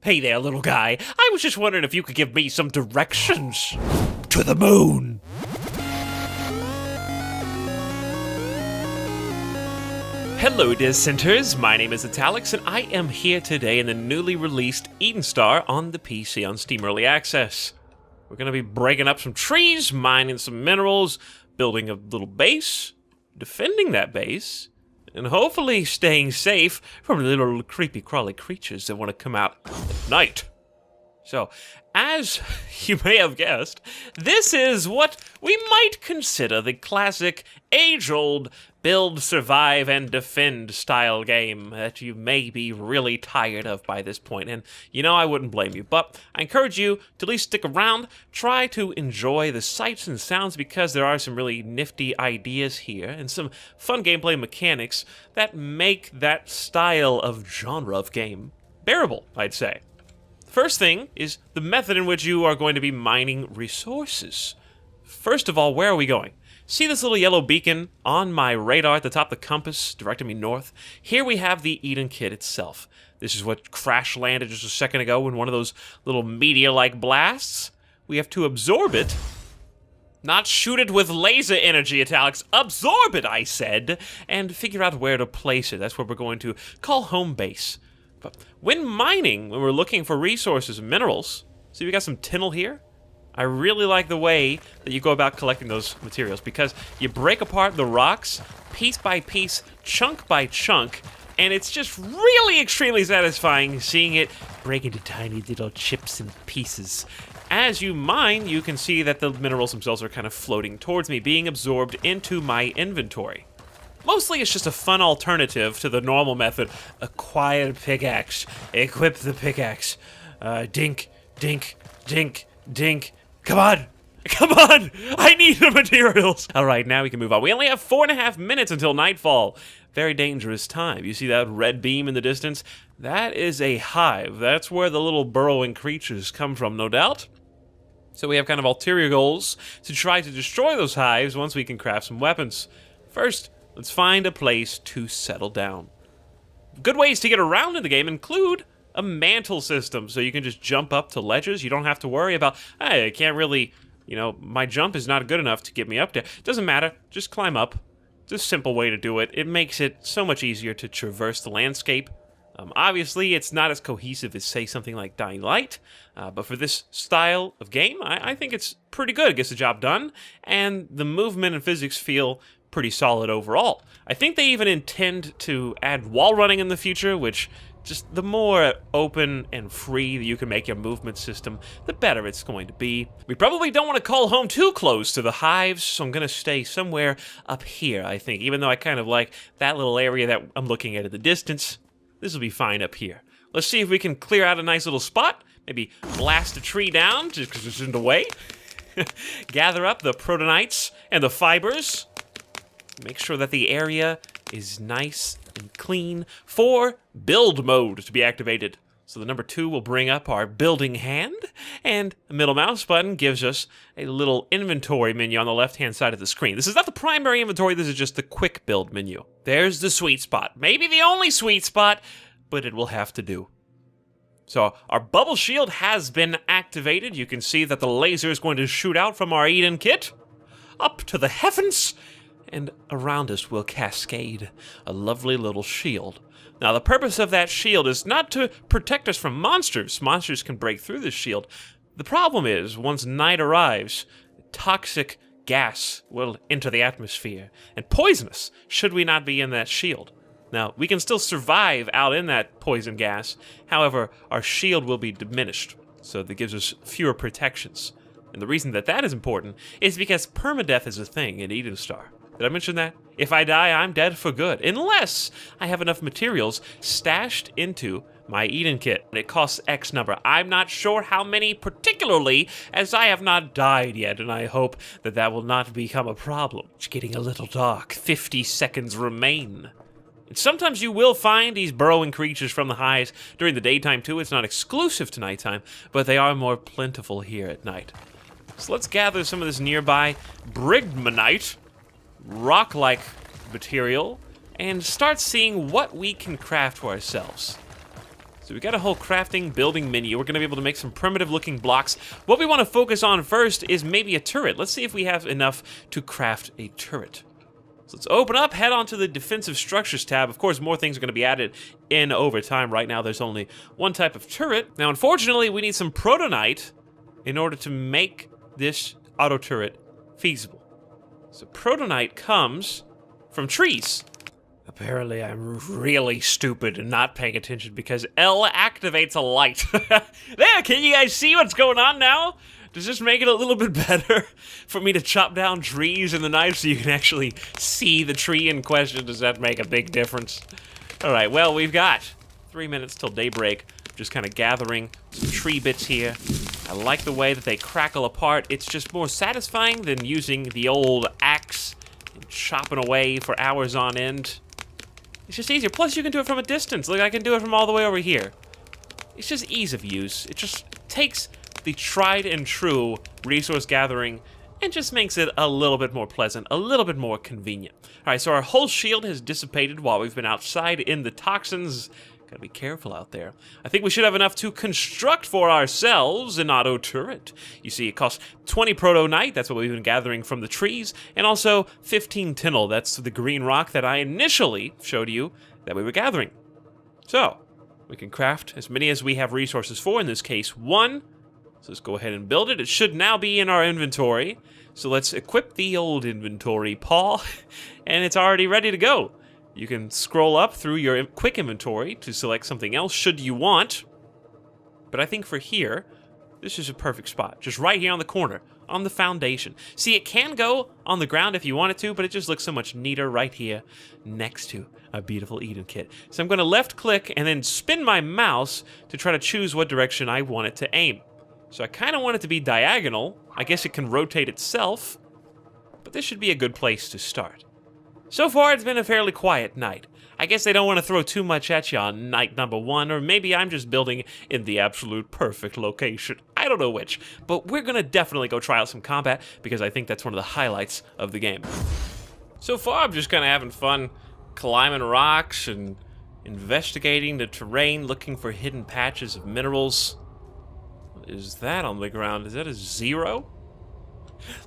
Hey there, little guy. I was just wondering if you could give me some directions to the moon. Hello, Dissenters. My name is Italix, and I am here today in the newly released Eden Star on the PC on Steam Early Access. We're going to be breaking up some trees, mining some minerals, building a little base, defending that base, and hopefully staying safe from the little creepy crawly creatures that want to come out at night. So, as you may have guessed, this is what we might consider the classic, age-old build, survive, and defend style game that you may be really tired of by this point. And, you know, I wouldn't blame you, but I encourage you to at least stick around, try to enjoy the sights and sounds, because there are some really nifty ideas here and some fun gameplay mechanics that make that style of genre of game bearable, I'd say. First thing is the method in which you are going to be mining resources. First of all, where are we going? See this little yellow beacon on my radar at the top of the compass directing me north? Here we have the Eden Kit itself. This is what crash landed just a second ago in one of those little meteor-like blasts. We have to absorb it. Not shoot it with laser energy, Italix. Absorb it, I said, and figure out where to place it. That's what we're going to call home base. But when mining, when we're looking for resources and minerals, see we got some tinnel here? I really like the way that you go about collecting those materials, because you break apart the rocks piece by piece, chunk by chunk, and it's just really extremely satisfying seeing it break into tiny little chips and pieces. As you mine, you can see that the minerals themselves are kind of floating towards me, being absorbed into my inventory. Mostly it's just a fun alternative to the normal method. Acquire pickaxe, equip the pickaxe, dink, dink, dink, dink. Come on! Come on! I need the materials! Alright, now we can move on. We only have 4.5 minutes until nightfall. Very dangerous time. You see that red beam in the distance? That is a hive. That's where the little burrowing creatures come from, no doubt. So we have kind of ulterior goals to try to destroy those hives once we can craft some weapons. First, let's find a place to settle down. Good ways to get around in the game include a mantle system, so you can just jump up to ledges. You don't have to worry about, hey, I can't really, my jump is not good enough to get me up there. Doesn't matter, just climb up. It's a simple way to do it. It makes it so much easier to traverse the landscape. Obviously, it's not as cohesive as, say, something like Dying Light, but for this style of game, I think it's pretty good. It gets the job done, and the movement and physics feel pretty solid overall. I think they even intend to add wall running in the future, which just the more open and free that you can make your movement system, the better it's going to be. We probably don't want to call home too close to the hives, so I'm going to stay somewhere up here, I think, even though I kind of like that little area that I'm looking at in the distance. This will be fine up here. Let's see if we can clear out a nice little spot, maybe blast a tree down just because it's in the way. Gather up the protonites and the fibers. Make sure that the area is nice and clean for build mode to be activated. So the number 2 will bring up our building hand, and the middle mouse button gives us a little inventory menu on the left-hand side of the screen. This is not the primary inventory, this is just the quick build menu. There's the sweet spot. Maybe the only sweet spot, but it will have to do. So our bubble shield has been activated. You can see that the laser is going to shoot out from our Eden Kit up to the heavens, and around us will cascade a lovely little shield. Now, the purpose of that shield is not to protect us from monsters. Monsters can break through this shield. The problem is, once night arrives, toxic gas will enter the atmosphere and poison us should we not be in that shield. Now, we can still survive out in that poison gas. However, our shield will be diminished, so that gives us fewer protections. And the reason that that is important is because permadeath is a thing in Eden Star. Did I mention that? If I die, I'm dead for good, unless I have enough materials stashed into my Eden Kit. It costs X number. I'm not sure how many particularly, as I have not died yet, and I hope that that will not become a problem. It's getting a little dark. 50 seconds remain. And sometimes you will find these burrowing creatures from the highs during the daytime too. It's not exclusive to nighttime, but they are more plentiful here at night. So let's gather some of this nearby Brigmanite, rock-like material, and start seeing what we can craft for ourselves. So we got a whole crafting, building menu. We're going to be able to make some primitive-looking blocks. What we want to focus on first is maybe a turret. Let's see if we have enough to craft a turret. So let's open up, head on to the Defensive Structures tab. Of course, more things are going to be added in over time. Right now, there's only one type of turret. Now, unfortunately, we need some Protonite in order to make this auto turret feasible. So Protonite comes from trees. Apparently, I'm really stupid and not paying attention because L activates a light. There, can you guys see what's going on now? Does this make it a little bit better for me to chop down trees in the knife so you can actually see the tree in question? Does that make a big difference? All right, well, we've got 3 minutes till daybreak. Just kind of gathering some tree bits here. I like the way that they crackle apart. It's just more satisfying than using the old axe and chopping away for hours on end. It's just easier. Plus, you can do it from a distance. Look, I can do it from all the way over here. It's just ease of use. It just takes the tried and true resource gathering and just makes it a little bit more pleasant, a little bit more convenient. All right, so our whole shield has dissipated while we've been outside in the toxins. Gotta be careful out there. I think we should have enough to construct for ourselves an auto turret. You see, it costs 20 Protonite, that's what we've been gathering from the trees, and also 15 Tinnel, that's the green rock that I initially showed you that we were gathering. So, we can craft as many as we have resources for, in this case, 1. So let's go ahead and build it. It should now be in our inventory. So let's equip the old inventory, Paul, and it's already ready to go. You can scroll up through your quick inventory to select something else should you want. But I think for here, this is a perfect spot. Just right here on the corner, on the foundation. See, it can go on the ground if you want it to, but it just looks so much neater right here next to a beautiful Eden kit. So I'm going to left click and then spin my mouse to try to choose what direction I want it to aim. So I kind of want it to be diagonal. I guess it can rotate itself, but this should be a good place to start. So far, it's been a fairly quiet night. I guess they don't want to throw too much at you on night number 1, or maybe I'm just building in the absolute perfect location. I don't know which, but we're going to definitely go try out some combat because I think that's one of the highlights of the game. So far, I'm just kind of having fun climbing rocks and investigating the terrain, looking for hidden patches of minerals. What is that on the ground? Is that a 0?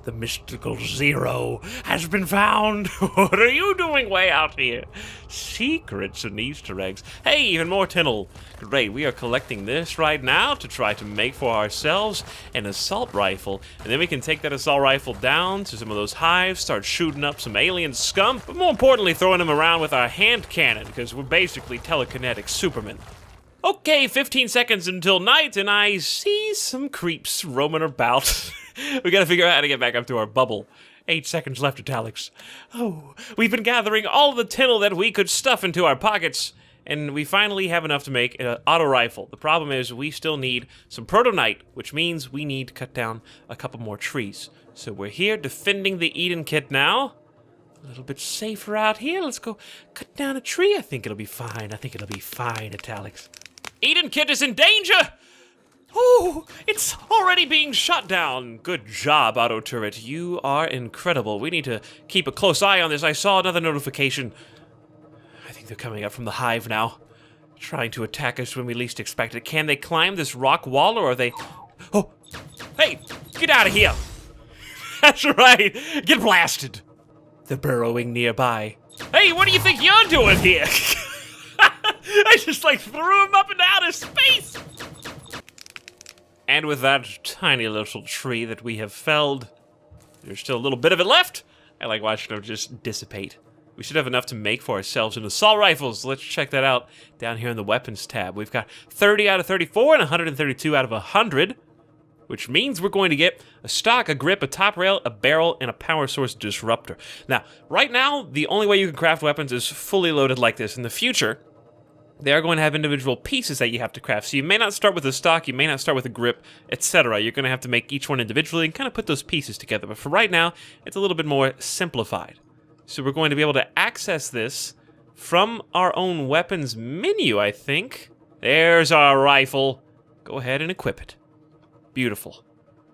The mystical 0 has been found. What are you doing way out here? Secrets and Easter eggs. Hey, even more Tinnel. Great, we are collecting this right now to try to make for ourselves an assault rifle. And then we can take that assault rifle down to some of those hives, start shooting up some alien scum, but more importantly, throwing them around with our hand cannon, because we're basically telekinetic Supermen. Okay, 15 seconds until night, and I see some creeps roaming about. We gotta figure out how to get back up to our bubble. 8 seconds left, Italics. Oh, we've been gathering all the Tinnel that we could stuff into our pockets, and we finally have enough to make an auto rifle. The problem is we still need some Protonite, which means we need to cut down a couple more trees. So we're here defending the Eden kit now. A little bit safer out here. Let's go cut down a tree. I think it'll be fine. I think it'll be fine, Italics. Eden kit is in danger! Oh, it's already being shot down. Good job, Auto Turret. You are incredible. We need to keep a close eye on this. I saw another notification. I think they're coming up from the hive now, trying to attack us when we least expect it. Can they climb this rock wall, or are they... Oh, hey, get out of here. That's right, get blasted. They're burrowing nearby. Hey, what do you think you're doing here? I just, threw him up into outer space! And with that tiny little tree that we have felled, there's still a little bit of it left. I like watching them just dissipate. We should have enough to make for ourselves an assault rifles. Let's check that out down here in the weapons tab. We've got 30 out of 34 and 132 out of 100, which means we're going to get a stock, a grip, a top rail, a barrel, and a power source disruptor. Now, right now, the only way you can craft weapons is fully loaded like this. In the future, they are going to have individual pieces that you have to craft. So you may not start with a stock, you may not start with a grip, etc. You're going to have to make each one individually and kind of put those pieces together. But for right now, it's a little bit more simplified. So we're going to be able to access this from our own weapons menu, I think. There's our rifle. Go ahead and equip it. Beautiful.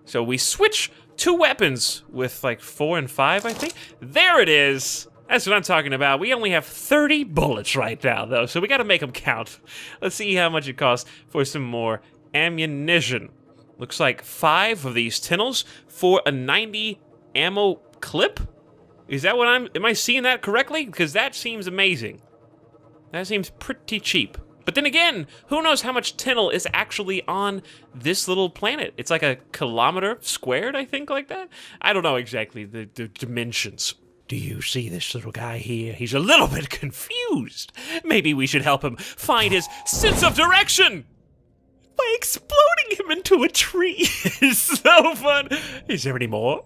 So we switch two weapons with 4 and 5, I think. There it is. That's what I'm talking about. We only have 30 bullets right now, though, so we gotta make them count. Let's see how much it costs for some more ammunition. Looks like 5 of these Tynels for a 90 ammo clip? Is that what am I seeing that correctly? Because that seems amazing. That seems pretty cheap. But then again, who knows how much Tynel is actually on this little planet? It's like a kilometer squared, I think, like that? I don't know exactly the dimensions. Do you see this little guy here? He's a little bit confused. Maybe we should help him find his sense of direction by exploding him into a tree. It's so fun. Is there any more?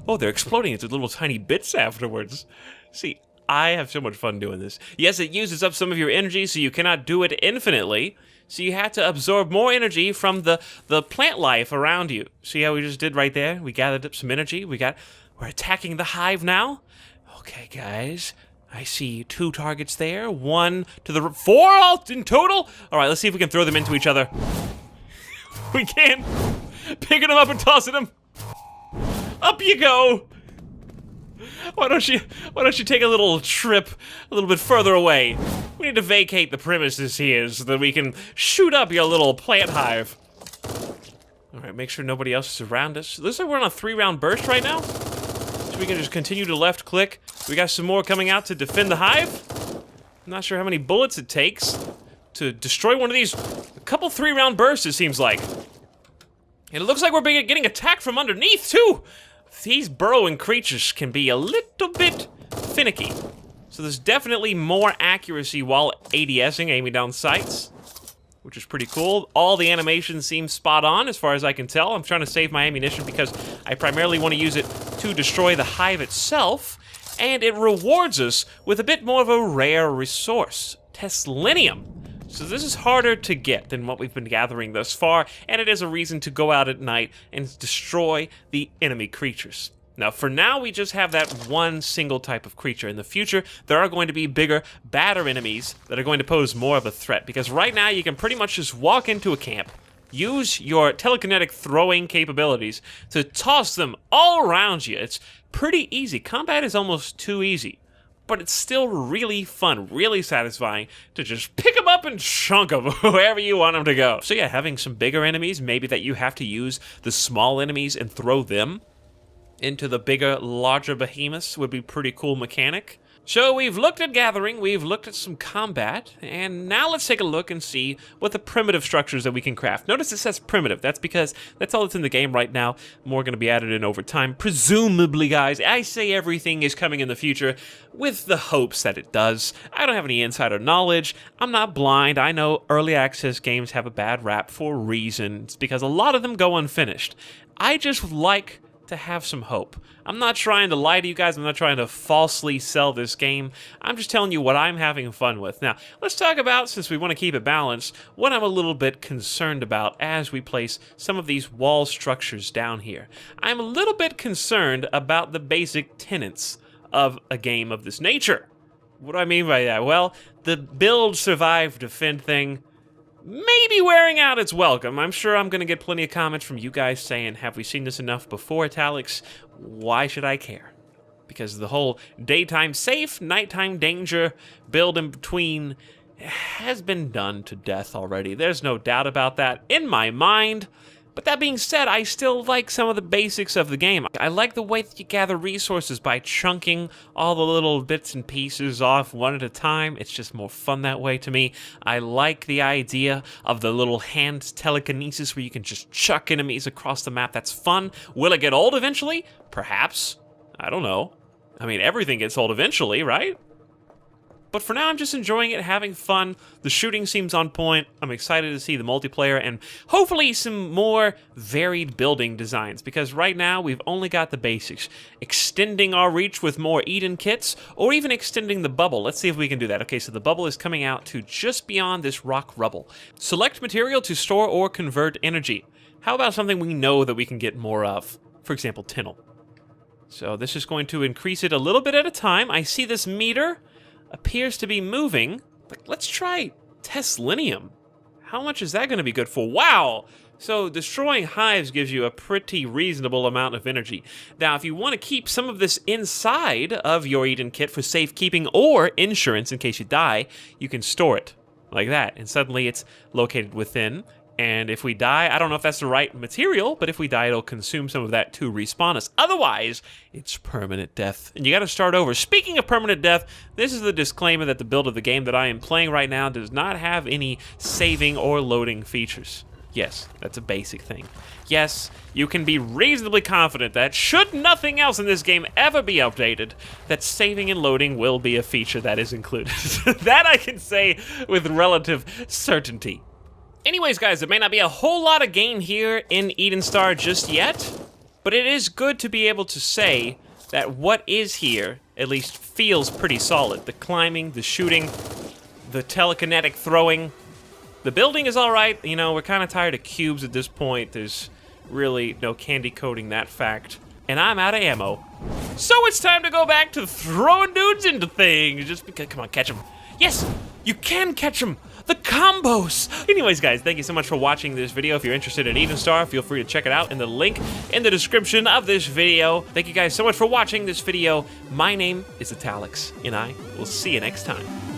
Oh, they're exploding into little tiny bits afterwards. See, I have so much fun doing this. Yes, it uses up some of your energy, so you cannot do it infinitely. So you have to absorb more energy from the plant life around you. See how we just did right there? We gathered up some energy. We're attacking the hive now. Okay, guys. I see 2 targets there. 1 to the 4 all in total. All right, let's see if we can throw them into each other. We can. Picking them up and tossing them. Up you go. Why don't you take a little trip a little bit further away? We need to vacate the premises here so that we can shoot up your little plant hive. All right, make sure nobody else is around us. Looks like we're on a 3-round burst right now. So we can just continue to left click. We got some more coming out to defend the hive. I'm not sure how many bullets it takes to destroy one of these. A couple 3-round bursts, it seems like. And it looks like we're getting attacked from underneath, too. These burrowing creatures can be a little bit finicky. So there's definitely more accuracy while ADSing, aiming down sights, which is pretty cool. All the animations seem spot on as far as I can tell. I'm trying to save my ammunition because I primarily want to use it to destroy the hive itself, and it rewards us with a bit more of a rare resource, Teslinium. So this is harder to get than what we've been gathering thus far, and it is a reason to go out at night and destroy the enemy creatures. Now, for now, we just have that one single type of creature. In the future, there are going to be bigger, badder enemies that are going to pose more of a threat, because right now you can pretty much just walk into a camp, use your telekinetic throwing capabilities to toss them all around you. It's pretty easy. Combat is almost too easy. But it's still really fun, really satisfying to just pick them up and chunk them wherever you want them to go. So yeah, having some bigger enemies, maybe that you have to use the small enemies and throw them into the bigger, larger behemoths would be pretty cool mechanic. So we've looked at gathering, we've looked at some combat, and now let's take a look and see what the primitive structures that we can craft. Notice it says primitive. That's because that's all that's in the game right now. More going to be added in over time. Presumably, guys, I say everything is coming in the future with the hopes that it does. I don't have any insider knowledge. I'm not blind. I know early access games have a bad rap for reasons because a lot of them go unfinished. I just like to have some hope. I'm not trying to lie to you guys. I'm not trying to falsely sell this game. I'm just telling you what I'm having fun with. Now, let's talk about, since we want to keep it balanced, what I'm a little bit concerned about as we place some of these wall structures down here. I'm a little bit concerned about the basic tenets of a game of this nature. What do I mean by that? Well, the build, survive, defend thing maybe wearing out its welcome. I'm sure I'm going to get plenty of comments from you guys saying, have we seen this enough before, Italics? Why should I care? Because the whole daytime safe, nighttime danger build in between has been done to death already. There's no doubt about that in my mind. But that being said, I still like some of the basics of the game. I like the way that you gather resources by chunking all the little bits and pieces off one at a time. It's just more fun that way to me. I like the idea of the little hand telekinesis where you can just chuck enemies across the map. That's fun. Will it get old eventually? Perhaps. I don't know. I mean, everything gets old eventually, right? But for now, I'm just enjoying it, having fun. The shooting seems on point. I'm excited to see the multiplayer and hopefully some more varied building designs, because right now we've only got the basics. Extending our reach with more Eden kits, or even extending the bubble. Let's see if we can do that. Okay, so the bubble is coming out to just beyond this rock rubble. Select material to store or convert energy. How about something we know that we can get more of? For example, Tynel. So this is going to increase it a little bit at a time. I see this meter appears to be moving, but let's try Teslinium. How much is that going to be good for? Wow! So destroying hives gives you a pretty reasonable amount of energy. Now, if you want to keep some of this inside of your Eden kit for safekeeping or insurance in case you die, you can store it like that. And suddenly it's located within. And if we die, I don't know if that's the right material, but if we die, it'll consume some of that to respawn us. Otherwise, it's permanent death. And you got to start over. Speaking of permanent death, this is the disclaimer that the build of the game that I am playing right now does not have any saving or loading features. Yes, that's a basic thing. Yes, you can be reasonably confident that, should nothing else in this game ever be updated, that saving and loading will be a feature that is included. That I can say with relative certainty. Anyways, guys, there may not be a whole lot of gain here in Eden Star just yet, but it is good to be able to say that what is here at least feels pretty solid. The climbing, the shooting, the telekinetic throwing. The building is all right. You know, we're kind of tired of cubes at this point. There's really no candy coating that fact. And I'm out of ammo. So it's time to go back to throwing dudes into things. Just because, come on, catch them. Yes, you can catch them. The combos. Anyways, guys, thank you so much for watching this video. If you're interested in Eden Star, feel free to check it out in the link in the description of this video. Thank you guys so much for watching this video. My name is Italix, and I will see you next time.